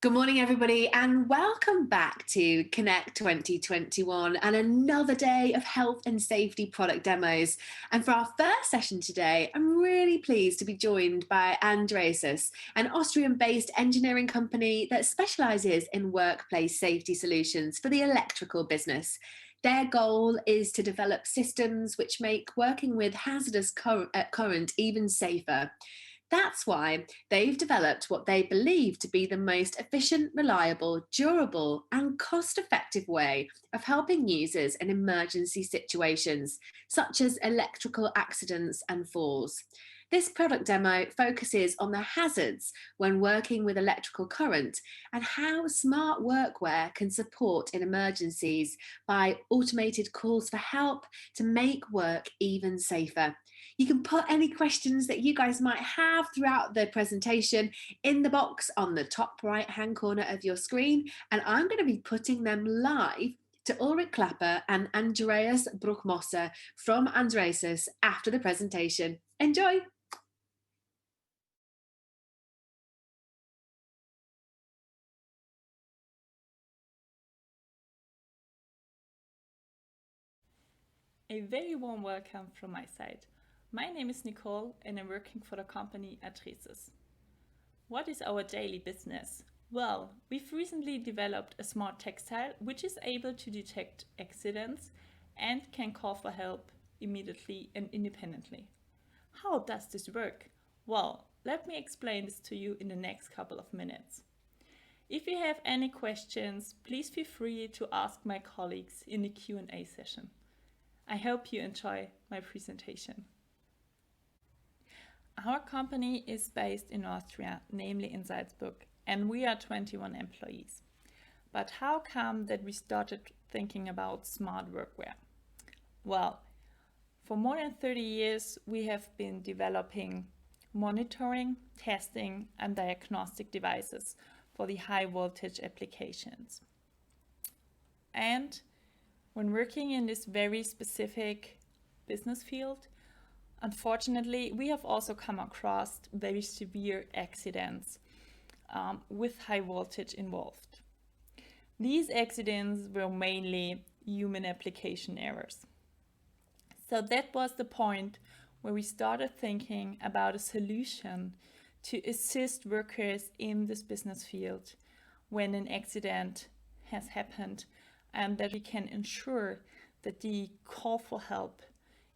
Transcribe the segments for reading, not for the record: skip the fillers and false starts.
Good morning, everybody, and welcome back to Connect 2021 and another day of health and safety product demos. And for our first session today, I'm really pleased to be joined by Adresys, an Austrian-based engineering company that specializes in workplace safety solutions for the electrical business. Their goal is to develop systems which make working with hazardous current even safer. That's why they've developed what they believe to be the most efficient, reliable, durable, and cost effective way of helping users in emergency situations, such as electrical accidents and falls. This product demo focuses on the hazards when working with electrical current and how smart workwear can support in emergencies by automated calls for help to make work even safer. You can put any questions that you guys might have throughout the presentation in the box on the top right hand corner of your screen, and I'm going to be putting them live to Ulrich Klapper and Andreas Bruchmosser from Adresys after the presentation. Enjoy! A very warm welcome from my side. My name is Nicole and I'm working for the company Adresys. What is our daily business? Well, we've recently developed a smart textile which is able to detect accidents and can call for help immediately and independently. How does this work? Well, let me explain this to you in the next couple of minutes. If you have any questions, please feel free to ask my colleagues in the Q&A session. I hope you enjoy my presentation. Our company is based in Austria, namely in Salzburg, and we are 21 employees. But how come that we started thinking about smart workwear? Well, for more than 30 years, we have been developing monitoring, testing, and diagnostic devices for the high voltage applications. And when working in this very specific business field, unfortunately, we have also come across very severe accidents with high voltage involved. These accidents were mainly human application errors. So that was the point where we started thinking about a solution to assist workers in this business field when an accident has happened, and that we can ensure that the call for help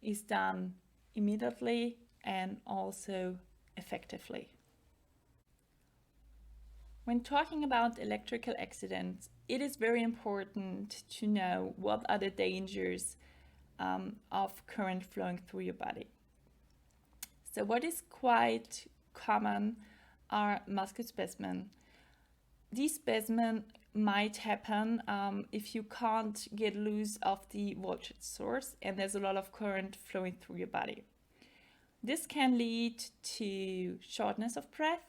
is done immediately and also effectively. When talking about electrical accidents, it is very important to know what are the dangers of current flowing through your body. So what is quite common are muscle spasms. These spasms might happen if you can't get loose of the voltage source and there's a lot of current flowing through your body. This can lead to shortness of breath,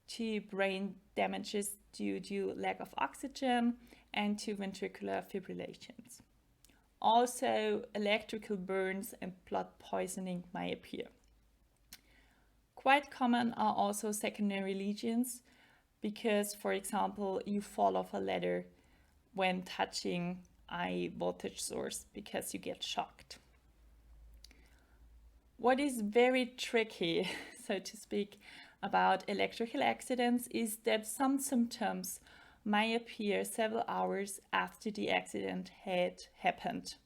to brain damages due to lack of oxygen, and to ventricular fibrillations. Also, electrical burns and blood poisoning may appear. Quite common are also secondary lesions, because, for example, you fall off a ladder when touching a voltage source because you get shocked. What is very tricky, so to speak, about electrical accidents is that some symptoms may appear several hours after the accident had happened.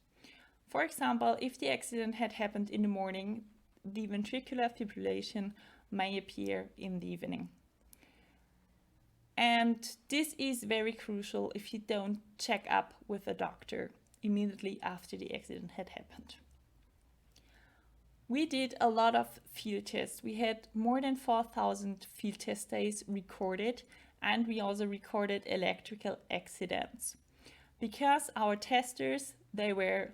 For example, if the accident had happened in the morning, the ventricular fibrillation may appear in the evening. And this is very crucial if you don't check up with a doctor immediately after the accident had happened. We did a lot of field tests. We had more than 4,000 field test days recorded, and we also recorded electrical accidents. Because our testers, they were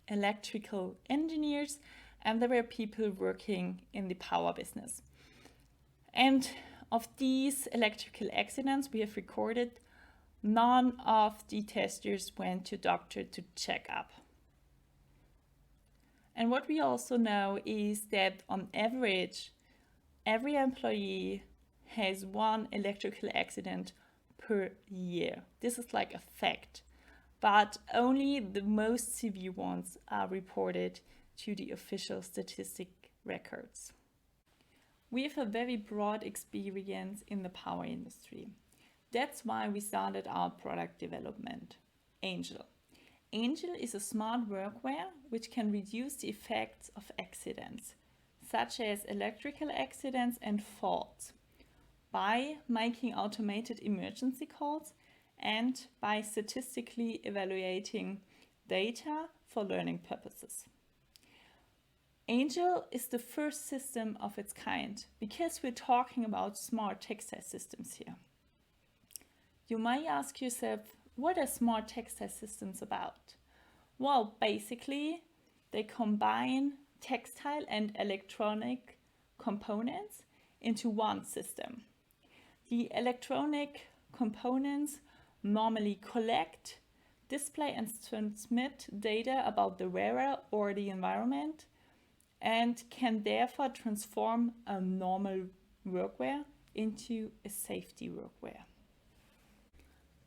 electrical engineers, and they were people working in the power business. And of these electrical accidents we have recorded, none of the testers went to doctor to check up. And what we also know is that on average, every employee has one electrical accident per year. This is like a fact, but only the most severe ones are reported to the official statistic records. We have a very broad experience in the power industry. That's why we started our product development, Angel. Angel is a smart workwear which can reduce the effects of accidents, such as electrical accidents and faults, by making automated emergency calls and by statistically evaluating data for learning purposes. Angel is the first system of its kind because we're talking about smart textile systems here. You may ask yourself, what are smart textile systems about? Well, basically, they combine textile and electronic components into one system. The electronic components normally collect, display and transmit data about the wearer or the environment and can therefore transform a normal workwear into a safety workwear.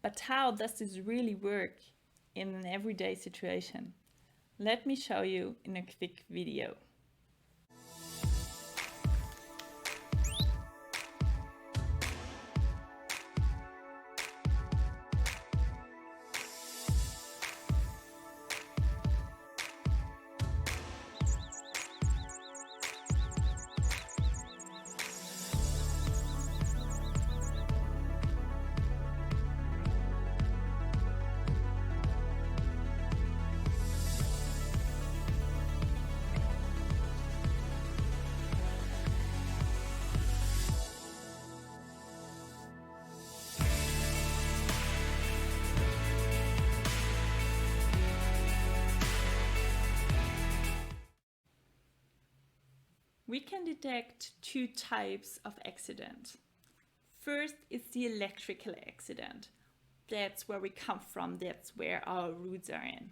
But how does this really work in an everyday situation? Let me show you in a quick video. We can detect two types of accident. First is the electrical accident. That's where we come from, that's where our roots are in.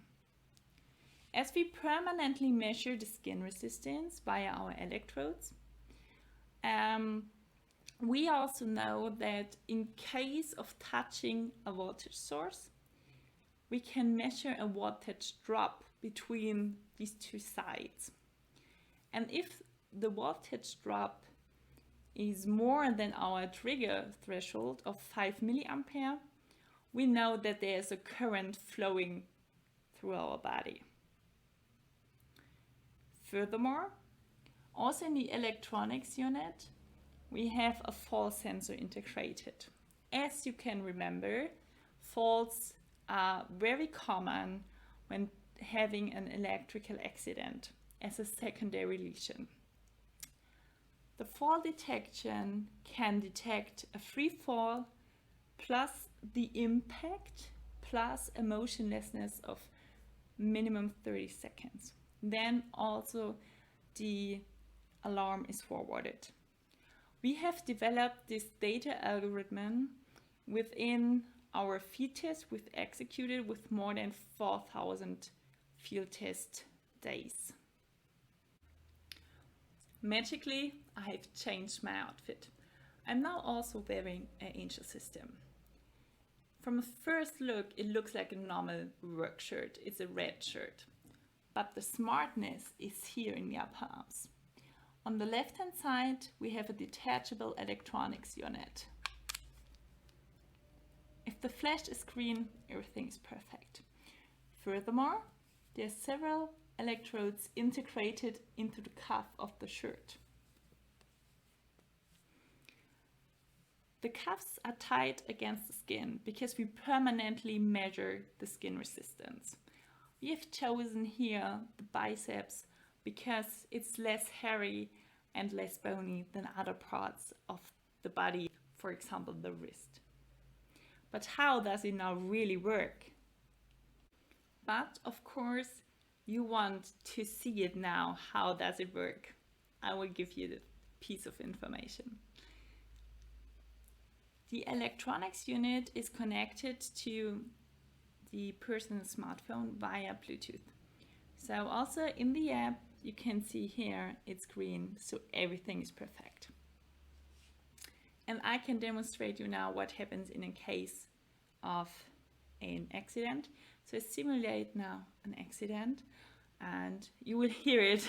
As we permanently measure the skin resistance via our electrodes, we also know that in case of touching a voltage source, we can measure a voltage drop between these two sides. And if the voltage drop is more than our trigger threshold of 5 milliampere, we know that there's a current flowing through our body. Furthermore, also in the electronics unit, we have a fault sensor integrated. As you can remember, faults are very common when having an electrical accident as a secondary lesion. The fall detection can detect a free fall plus the impact plus a motionlessness of minimum 30 seconds. Then also the alarm is forwarded. We have developed this data algorithm within our field test we've executed with more than 4,000 field test days. Magically, I have changed my outfit. I'm now also wearing an Angel system. From a first look, it looks like a normal work shirt. It's a red shirt. But the smartness is here in the upper arms. On the left-hand side, we have a detachable electronics unit. If the flash is green, everything is perfect. Furthermore, there are several electrodes integrated into the cuff of the shirt. The cuffs are tight against the skin because we permanently measure the skin resistance. We have chosen here the biceps because it's less hairy and less bony than other parts of the body, for example the wrist. But how does it now really work? But of course, you want to see it now. How does it work? I will give you the piece of information. The electronics unit is connected to the person's smartphone via Bluetooth. So also in the app, you can see here it's green, so everything is perfect. And I can demonstrate you now what happens in a case of an accident. So I simulate now an accident and you will hear it,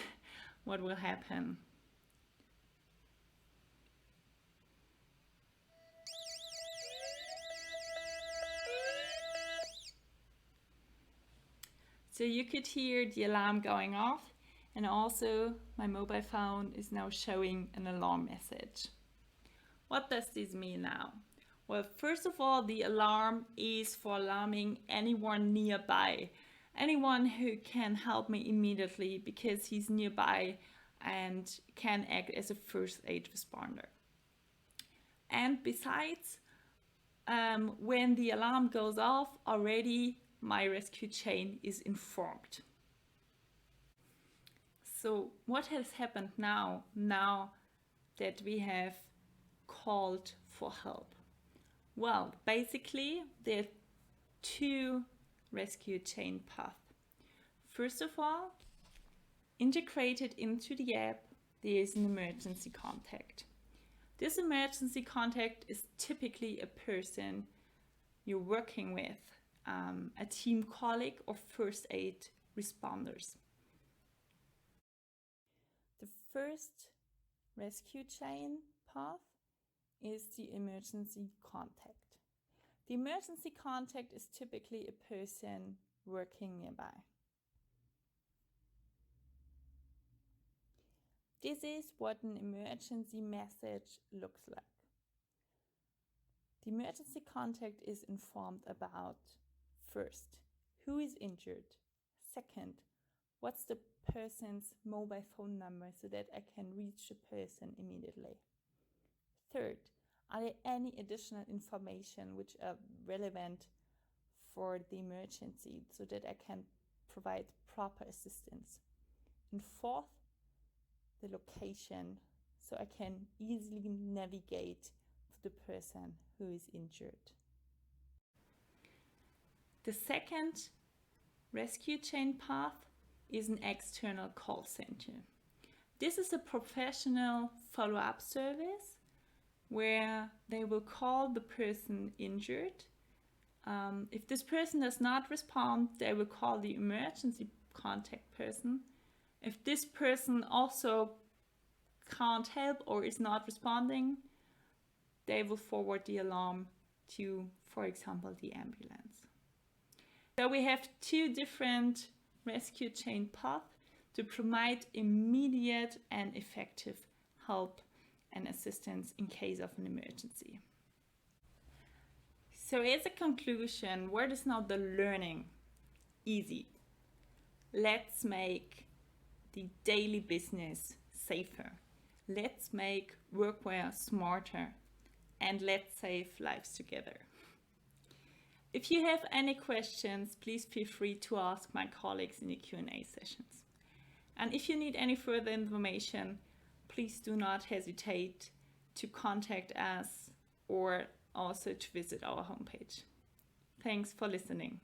what will happen. So you could hear the alarm going off, and also my mobile phone is now showing an alarm message. What does this mean now? Well, first of all, the alarm is for alarming anyone nearby, anyone who can help me immediately because he's nearby and can act as a first aid responder. And besides, when the alarm goes off, already my rescue chain is informed. So what has happened now that we have called for help? Well, basically there are two rescue chain paths. First of all, integrated into the app, there is an emergency contact. This emergency contact is typically a person you're working with, a team colleague or first aid responders. The first rescue chain path is the emergency contact. The emergency contact is typically a person working nearby. This is what an emergency message looks like. The emergency contact is informed about, first, who is injured. Second, what's the person's mobile phone number so that I can reach the person immediately. Third, are there any additional information which are relevant for the emergency so that I can provide proper assistance? And fourth, the location so I can easily navigate to the person who is injured. The second rescue chain path is an external call center. This is a professional follow-up service where they will call the person injured. If this person does not respond, they will call the emergency contact person. If this person also can't help or is not responding, they will forward the alarm to, for example, the ambulance. So we have two different rescue chain paths to provide immediate and effective help and assistance in case of an emergency. So as a conclusion, what is now the learning? Easy. Let's make the daily business safer. Let's make workwear smarter, and let's save lives together. If you have any questions, please feel free to ask my colleagues in the Q&A sessions. And if you need any further information, please do not hesitate to contact us or also to visit our homepage. Thanks for listening.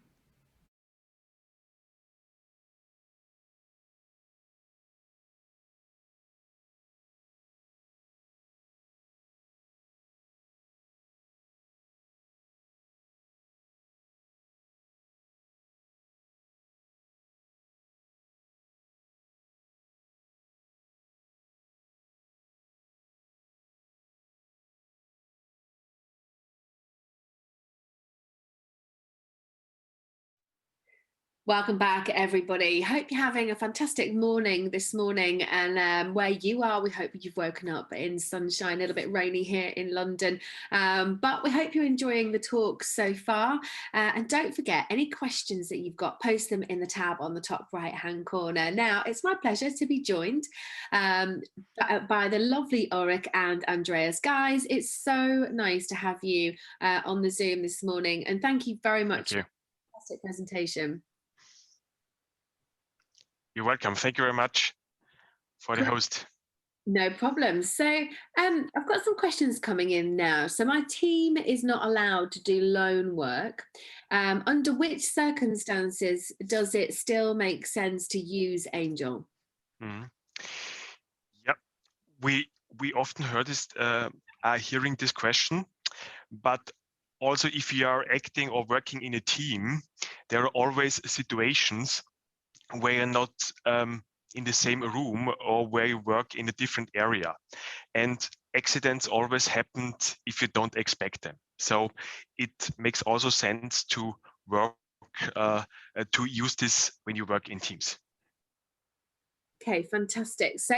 Welcome back, everybody. Hope you're having a fantastic morning this morning. And where you are, we hope you've woken up in sunshine, a little bit rainy here in London. But we hope you're enjoying the talk so far. And don't forget, any questions that you've got, post them in the tab on the top right-hand corner. Now, it's my pleasure to be joined by the lovely Ulrich and Andreas. Guys, it's so nice to have you on the Zoom this morning. And thank you very much for the fantastic presentation. You're welcome. Thank you very much for the host. No problem. So I've got some questions coming in now. So my team is not allowed to do loan work. Under which circumstances does it still make sense to use Angel? Mm-hmm. Yeah, we often heard this hearing this question. But also, if you are acting or working in a team, there are always situations where you're not in the same room or where you work in a different area. And accidents always happen if you don't expect them. So it makes also sense to work to use this when you work in teams. Okay, fantastic. So,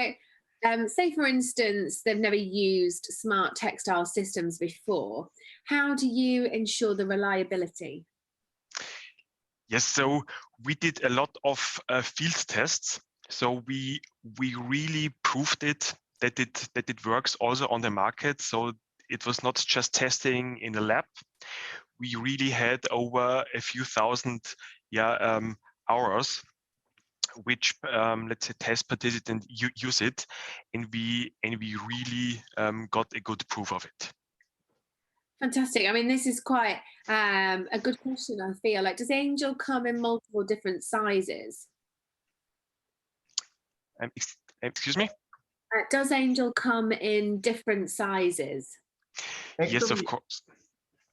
say for instance, they've never used smart textile systems before. How do you ensure the reliability? Yes, so we did a lot of field tests. So we really proved that it works also on the market. So it was not just testing in the lab. We really had over a few thousand hours which let's say test participants use it, and we really got a good proof of it. Fantastic. I mean, this is quite a good question, I feel. Like, does Angel come in multiple different sizes? Excuse me? Does Angel come in different sizes? Yes, of course.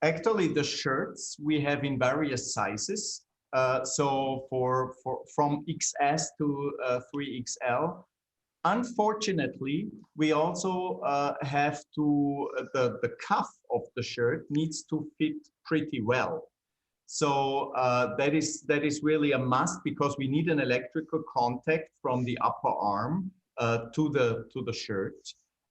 Actually, the shirts we have in various sizes. So from XS to 3XL. Unfortunately, we also have to, the cuff of the shirt needs to fit pretty well. So that is really a must, because we need an electrical contact from the upper arm to the shirt.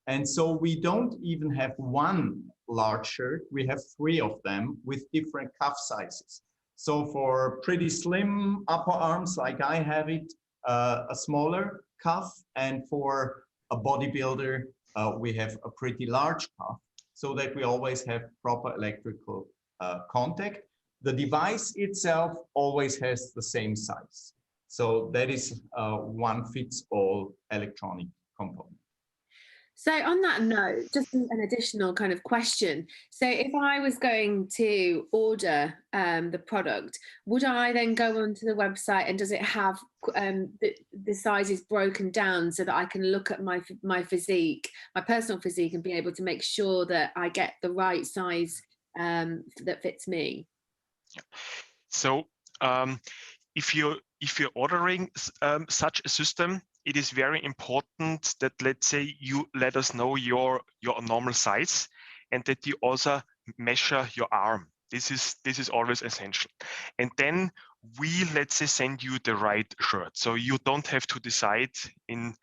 And so we don't even have one large shirt, we have 3 of them with different cuff sizes. So for pretty slim upper arms like I have it, a smaller cuff, and for a bodybuilder, we have a pretty large cuff, so that we always have proper electrical contact. The device itself always has the same size. So that is one fits all electronic component. So on that note, just an additional kind of question. So if I was going to order the product, would I then go onto the website, and does it have the sizes broken down so that I can look at my physique, my personal physique, and be able to make sure that I get the right size that fits me? So if you're ordering such a system, it is very important that, let's say, you let us know your normal size, and that you also measure your arm. This is always essential. And then we, let's say, send you the right shirt. So you don't have to decide in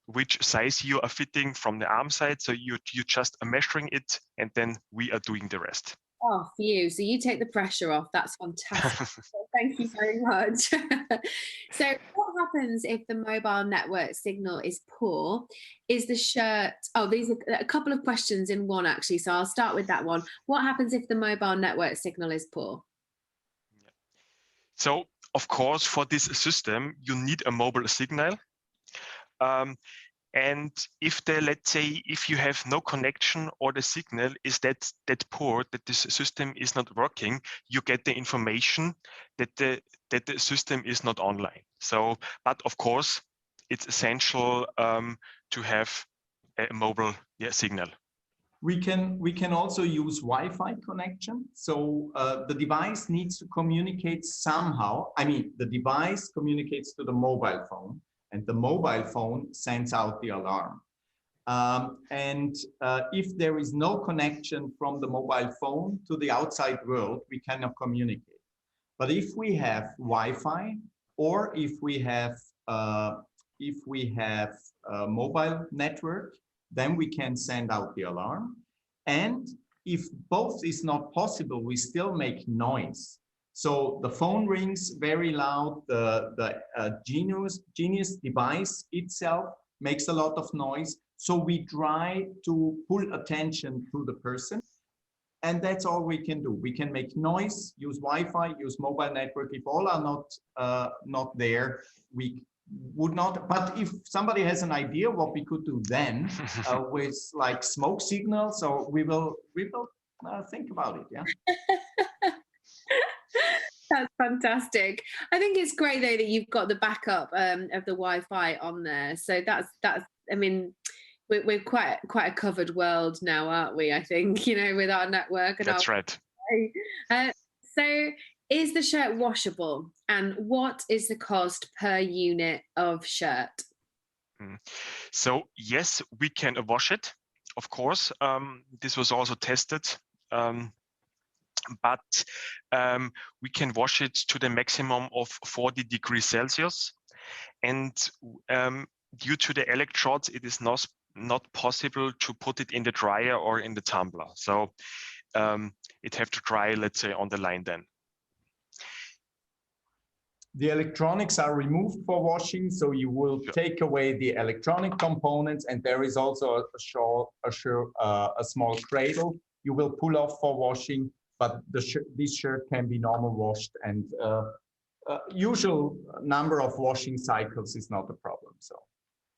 which size you are fitting from the arm side. So you just are measuring it, and then we are doing the rest. Oh, for you. So you take the pressure off. That's fantastic. Thank you very much. So what happens if the mobile network signal is poor? Is the shirt... Oh, these are a couple of questions in one, actually. So I'll start with that one. What happens if the mobile network signal is poor? So, of course, for this system, you need a mobile signal. And if let's say, if you have no connection, or the signal is that poor, that this system is not working, you get the information that the system is not online. So, but of course, it's essential to have a mobile signal. We can also use Wi-Fi connection. So the device needs to communicate somehow. I mean, the device communicates to the mobile phone, and the mobile phone sends out the alarm. If there is no connection from the mobile phone to the outside world, we cannot communicate. But if we have Wi-Fi, or if we have a mobile network, then we can send out the alarm. And if both is not possible, we still make noise. So the phone rings very loud, the Genius device itself makes a lot of noise. So we try to pull attention to the person. And that's all we can do. We can make noise, use Wi-Fi, use mobile network. If all are not there, we would not. But if somebody has an idea what we could do then with like smoke signals, so we will think about it. Yeah. That's fantastic. I think it's great though that you've got the backup of the Wi-Fi on there. So that's I mean, we're quite a covered world now, aren't we? I think, with our network and That's right. So is the shirt washable, and what is the cost per unit of shirt? So yes, we can wash it, of course. This was also tested, but we can wash it to the maximum of 40 degrees Celsius. And due to the electrodes, it is not possible to put it in the dryer or in the tumbler. So it have to dry, let's say, on the line then. The electronics are removed for washing, so you will take away the electronic components, and there is also a small cradle you will pull off for washing, but this shirt can be normal washed, and usual number of washing cycles is not a problem. So.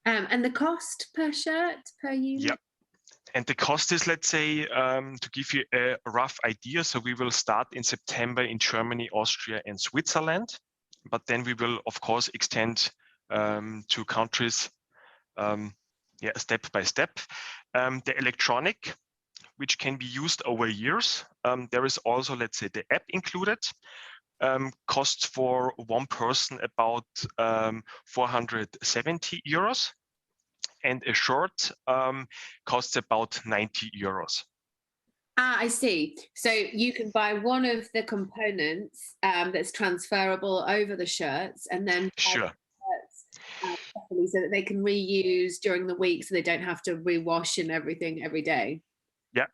And the cost per shirt, per unit? Yeah. And the cost is, let's say, to give you a rough idea, so we will start in September in Germany, Austria, and Switzerland. But then we will, of course, extend to countries step by step. The electronic, which can be used over years. There is also, let's say, the app included. Costs for one person about 470 euros. And a shirt costs about 90 euros. I see. So you can buy one of the components that's transferable over the shirts, and then sure. So that they can reuse during the week, so they don't have to rewash and everything every day. Yeah,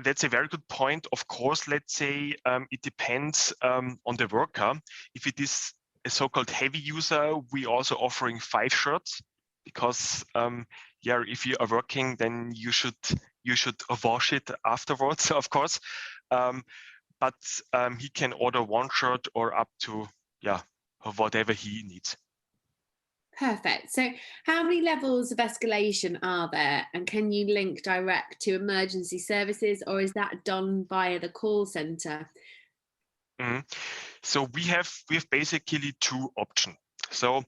that's a very good point. Of course, let's say it depends on the worker. If it is a so-called heavy user, we also offering 5 shirts. Because if you are working, then you should wash it afterwards, of course. But he can order 1 shirt or up to whatever he needs. Perfect. So how many levels of escalation are there, and can you link direct to emergency services, or is that done via the call center? So we have basically 2 options. So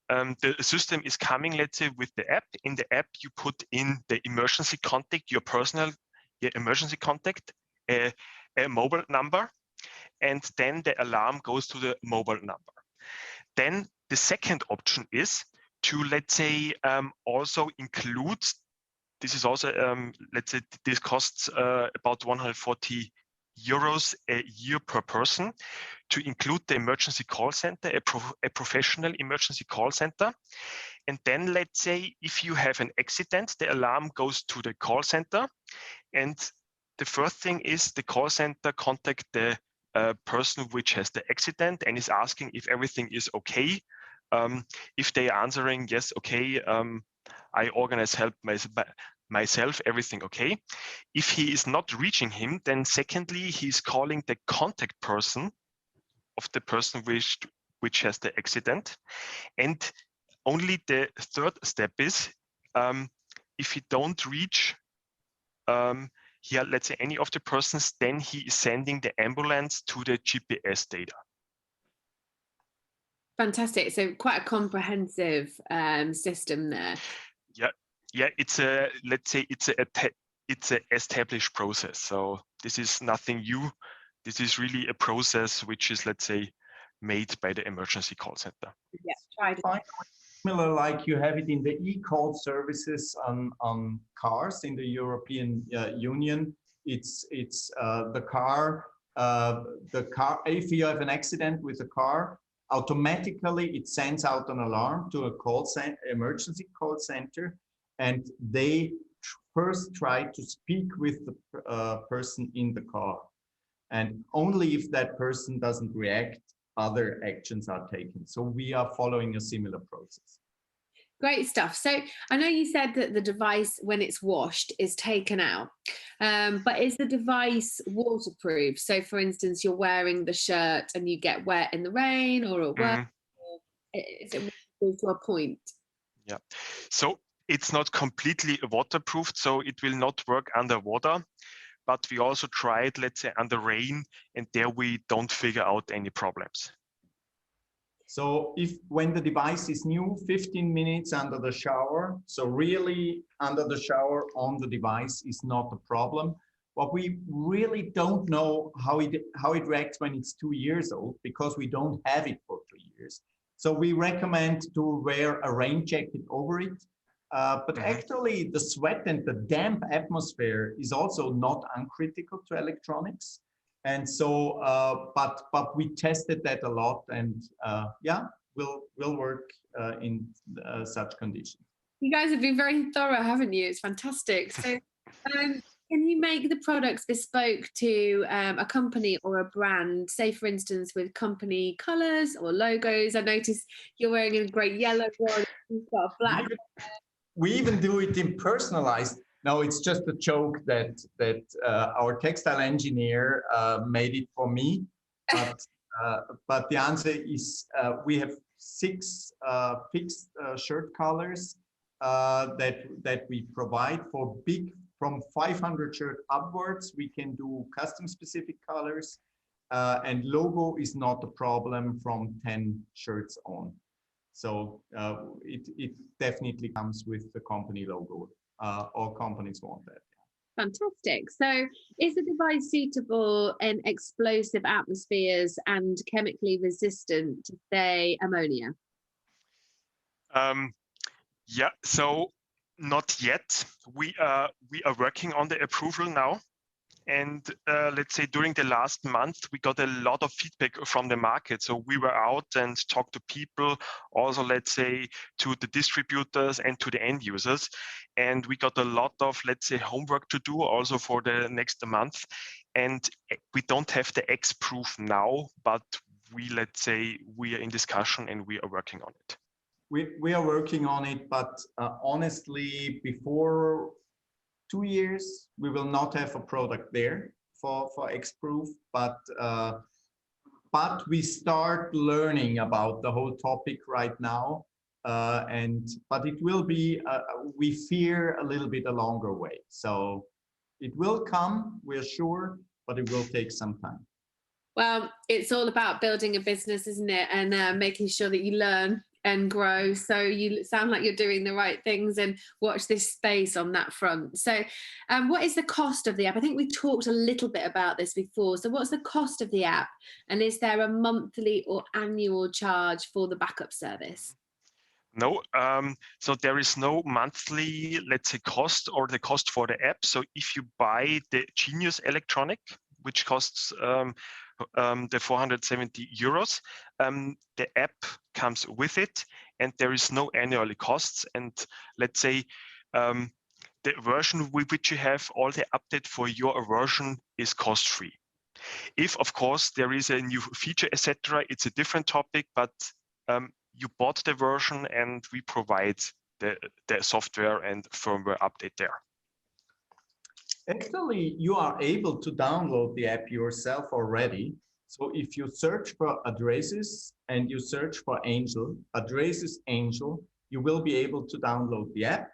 the system is coming, let's say, with the app. In the app, you put in the emergency contact, your personal emergency contact, a mobile number, and then the alarm goes to the mobile number. Then the second option is to, let's say, also include, this is also, let's say, this costs about 140 euros a year per person, to include the emergency call center, a professional emergency call center. And then, let's say, if you have an accident, the alarm goes to the call center. And the first thing is the call center contact the person which has the accident and is asking if everything is okay. If they are answering, yes, okay, I organize help myself, everything okay. If he is not reaching him, then secondly, he's calling the contact person of the person which has the accident. And only the third step is, if he don't reach let's say, any of the persons, then he is sending the ambulance to the GPS data. Fantastic. So quite a comprehensive system there. Yeah. It's a, let's say, it's a established process. So this is nothing new. This is really a process which is, let's say, made by the emergency call center. Yeah, tried it. Similar like you have it in the e-call services on cars in the European Union. It's the car. If you have an accident with a car, automatically it sends out an alarm to a emergency call center, and they first try to speak with the person in the car, and only if that person doesn't react, other actions are taken. So we are following a similar process. Great stuff. So I know you said that the device, when it's washed, is taken out, but is the device waterproof? So for instance, you're wearing the shirt and you get wet in the rain or at work, is it waterproof to a point? Yeah. So it's not completely waterproof, so it will not work underwater. But we also tried, let's say, under rain, and there we don't figure out any problems. So when the device is new, 15 minutes under the shower, so really under the shower on the device is not a problem. But we really don't know how it reacts when it's 2 years old, because we don't have it for 3 years. So we recommend to wear a rain jacket over it. But actually, the sweat and the damp atmosphere is also not uncritical to electronics. And so, but we tested that a lot, and yeah, will work in such conditions. You guys have been very thorough, haven't you? It's fantastic. So, can you make the products bespoke to a company or a brand, say, for instance, with company colours or logos? I noticed you're wearing a great yellow one, you've got a black. We even do it in personalized. No, it's just a joke that our textile engineer made it for me. But the answer is we have 6 fixed shirt colors that we provide for big. From 500 shirt upwards, we can do custom specific colors, and logo is not a problem from 10 shirts on. So it definitely comes with the company logo. All companies want that. Fantastic. So is the device suitable in explosive atmospheres and chemically resistant to, say, ammonia? Yeah, so not yet. We are working on the approval now. And let's say during the last month, we got a lot of feedback from the market. So we were out and talked to people, also, let's say, to the distributors and to the end users. And we got a lot of, let's say, homework to do also for the next month. And we don't have the X proof now, but let's say, we are in discussion and we are working on it. We are working on it, but honestly, before 2 years, we will not have a product there for X-Proof, but we start learning about the whole topic right now, but it will be, we fear, a little bit a longer way. So it will come, we're sure, but it will take some time. Well, it's all about building a business, isn't it? And making sure that you learn and grow. So you sound like you're doing the right things, and watch this space on that front. So what is the cost of the app? I think we talked a little bit about this before. So what's the cost of the app? And is there a monthly or annual charge for the backup service? No, so there is no monthly, let's say, cost or the cost for the app. So if you buy the Genius electronic, which costs the 470 euros, the app comes with it, and there is no annual costs. And let's say the version with which you have all the update for your version is cost-free. If, of course, there is a new feature, etc., it's a different topic, but you bought the version and we provide the software and firmware update there. Actually, you are able to download the app yourself already. So if you search for Adresys and you search for Angel, Adresys Angel, you will be able to download the app.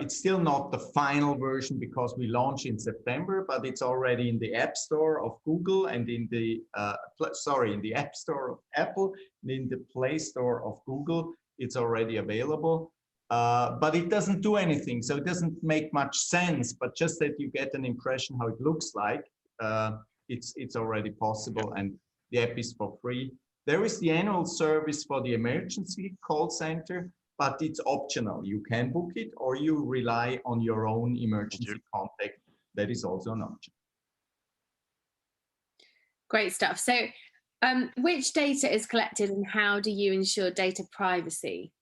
It's still not the final version because we launched in September, but it's already in the App Store of Google and in the in the App Store of Apple and in the Play Store of Google. It's already available, but it doesn't do anything, so it doesn't make much sense. But just that you get an impression how it looks like, it's already possible, and the app is for free. There is the annual service for the emergency call center, but it's optional. You can book it or you rely on your own emergency contact. That is also an option. Great stuff. So which data is collected and how do you ensure data privacy?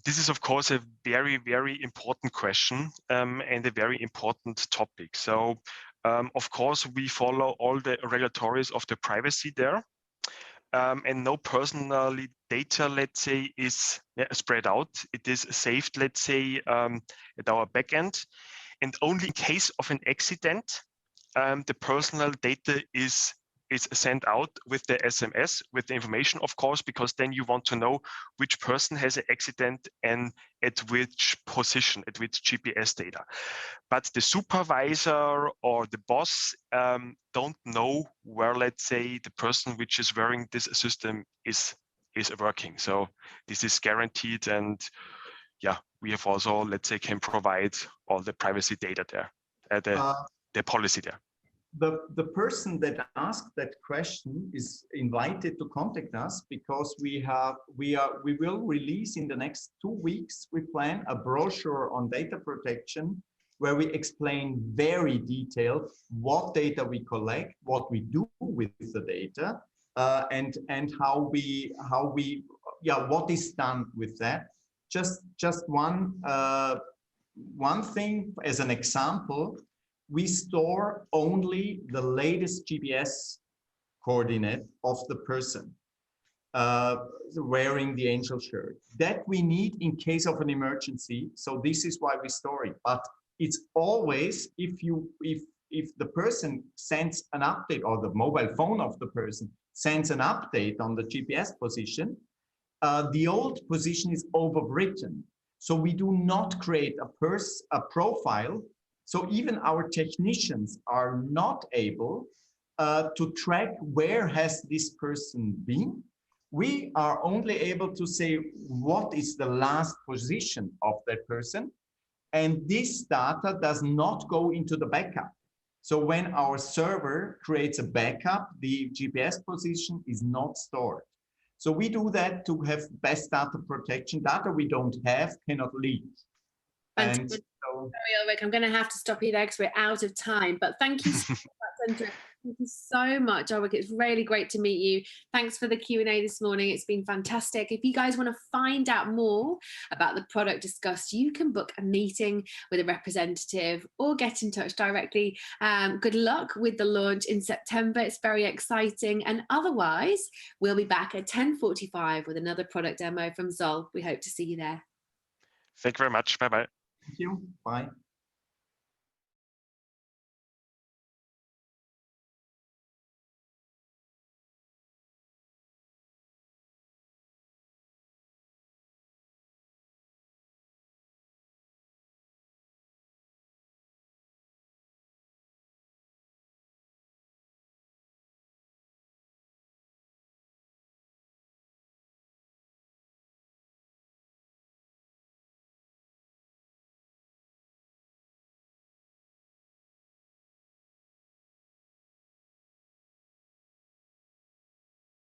This is, of course, a very, very important question and a very important topic. So, of course, we follow all the regulatories of the privacy there. And no personal data, let's say, is spread out. It is saved, let's say, at our backend. And only in case of an accident, the personal data is is sent out with the SMS, with the information, of course, because then you want to know which person has an accident and at which position, at which GPS data. But the supervisor or the boss don't know where, let's say, the person which is wearing this system is working. So this is guaranteed, and yeah, we have also, let's say, can provide all the privacy data there, the policy there. The person that asked that question is invited to contact us, because we will release in the next 2 weeks, we plan a brochure on data protection, where we explain very detailed what data we collect, what we do with the data, and what is done with that. Just one thing as an example. We store only the latest GPS coordinate of the person wearing the angel shirt that we need in case of an emergency. So this is why we store it. But it's always, if the person sends an update, or the mobile phone of the person sends an update on the GPS position, the old position is overwritten. So we do not create a profile. So even our technicians are not able to track where has this person been. We are only able to say what is the last position of that person. And this data does not go into the backup. So when our server creates a backup, the GPS position is not stored. So we do that to have best data protection. Data we don't have cannot leak. And so, sorry, Ulrich, I'm going to have to stop you there because we're out of time. But thank you so much, thank you so much, Ulrich. It's really great to meet you. Thanks for the Q&A this morning. It's been fantastic. If you guys want to find out more about the product discussed, you can book a meeting with a representative or get in touch directly. Good luck with the launch in September. It's very exciting. And otherwise, we'll be back at 10:45 with another product demo from Zoll. We hope to see you there. Thank you very much. Bye-bye. thank you. Bye.